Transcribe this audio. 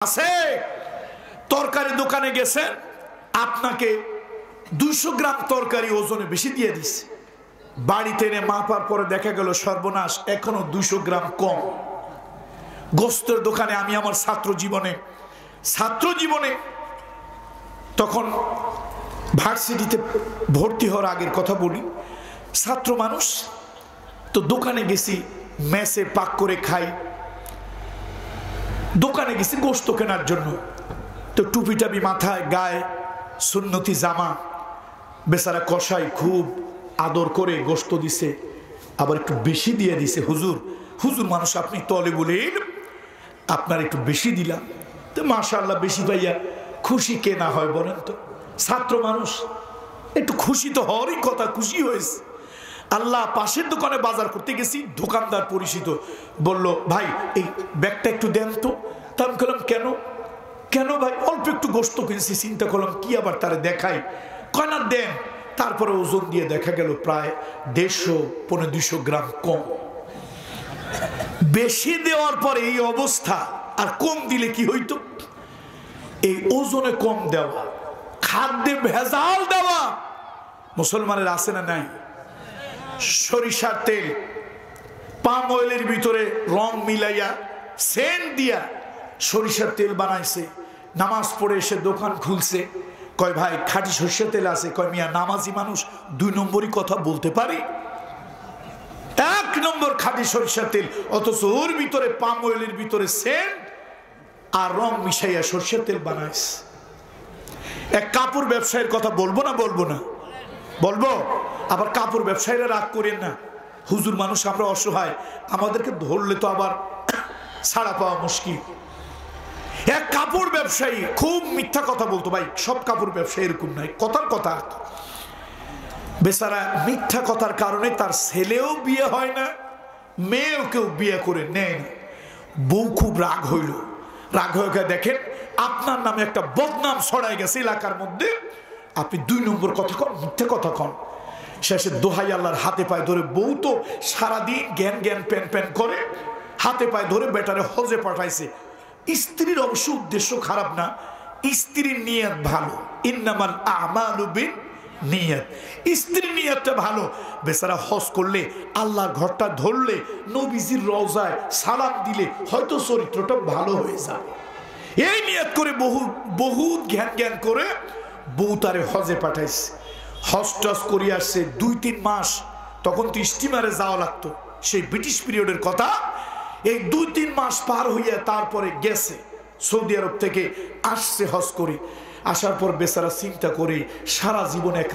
আছে তরকারি দোকানে গেছেন, আপনাকে 200 গ্রাম তরকারি ওজনে বেশি দিয়ে দিচ্ছে। বাড়িতে এনে মাপার পরে দেখা গেল সর্বনাশ, এখনো 200 গ্রাম কম। গোস্তের দোকানে আমি আমার ছাত্র জীবনে তখন ভার্সিটিতে ভর্তি হওয়ার আগের কথা বলি, ছাত্র মানুষ তো দোকানে গেছি, মেসে পাক করে খাই। দোকানে গেছি গোস্ত কেনার জন্য, তো টুপি টাপি মাথায়, গায়ে সুন্নতি জামা, বেচারা কষাই খুব আদর করে গোস্ত দিছে, আবার একটু বেশি দিয়ে দিছে। হুজুর মানুষ আপনি তলে বলেন, আপনার একটু বেশি দিলাম। তো মাশাআল্লাহ, বেশি পাইয়া খুশি কে না হয় বলেন তো? ছাত্র মানুষ একটু খুশি তো হওয়ারই কথা, খুশি হয়েছে। আল্লাহ, পাশের দোকানে বাজার করতে গেছি, দোকানদার পরিচিত, বলল ভাই এই ব্যাগটা একটু দেন তো। তা আমি বললাম কেন ভাই? অল্প একটু গোস্ত কিনছি, চিন্তা করলাম কি আবার তারে দেখাই, কয় না দেন। তারপরে ওজন দিয়ে দেখা গেল প্রায় 150-200 গ্রাম কম। বেশি দেওয়ার পরে এই অবস্থা, আর কম দিলে কি হইতো? এই ওজনে কম দেওয়া, খাদ্যে ভেজাল দেওয়া মুসলমানের আছে না নাই? সরিষার তেল, পাম অয়েলের ভিতরে রং মিলাইয়া সেন্ট দিয়া সরিষার তেল বানাইছে। নামাজ পড়ে এসে দোকান খুলছে, কয় ভাই খাঁটি সরিষার তেল আছে? কয় মিয়া নামাজি মানুষ 2 নম্বরই কথা বলতে পারি, 1 নম্বর খাঁটি সরিষার তেল, অথচ ওর ভিতরে পাম অয়েলের ভিতরে সেন্ট আর রং মিশাইয়া সরিষার তেল বানাইছে। এক কাপড় ব্যবসায়ীর কথা বলবো না? বলবো। আবার কাপড় ব্যবসায়ীরা রাগ করেন না, হুজুর মানুষ আমরা অসহায়, আমাদেরকে ধরলে তো আবার ছাড়া পাওয়া মুশকিল। এক কাপড় ব্যবসায়ী খুব মিথ্যা কথা বলতো, ভাই সব কাপড় ব্যবসায়ী এরকম নাই, কথার কথা। বেচারা মিথ্যা কথার কারণে তার ছেলেও বিয়ে হয় না, মেয়েও কেউ বিয়ে করে নেয় না। বউ খুব রাগ হয়ে দেখেন আপনার নামে একটা বদনাম ছড়াই গেছে এলাকার মধ্যে, আপনি 2 নম্বর কথা কন, মিথ্যা কথা কন। শেষে দোহাই আল্লাহর হাতে পায়ে ধরে, বউ তো সারাদিন জ্ঞান প্যান করে, হাতে পায়ে ধরে বেটারে হজে পাঠাইছে। স্ত্রীর অবশ্য উদ্দেশ্য খারাপ না, স্ত্রীর নিয়ত ভালো, ইন্নামাল আমালু বিন্নিয়াত, স্ত্রীর নিয়তটা ভালো। বেচারা হজ করলে, আল্লাহর ঘরটা ধরলে, নবীজির রওজায় সালাম দিলে হয়তো চরিত্রটা ভালো হয়ে যাবে, এই নিয়ত করে বহুত জ্ঞান করে বউ তারে হজে পাঠাইছে। হজ টজ করে আসছে 2-3 মাস, তখন তো স্টিমারে যাওয়া লাগতো, সেই ব্রিটিশ পিরিয়ডের কথা। এই 2-3 মাস পার হইয়া তারপরে গেছে, সৌদি আরব থেকে আসছে হজ করে। আসার পর বেচারা চিন্তা করে সারা জীবন এক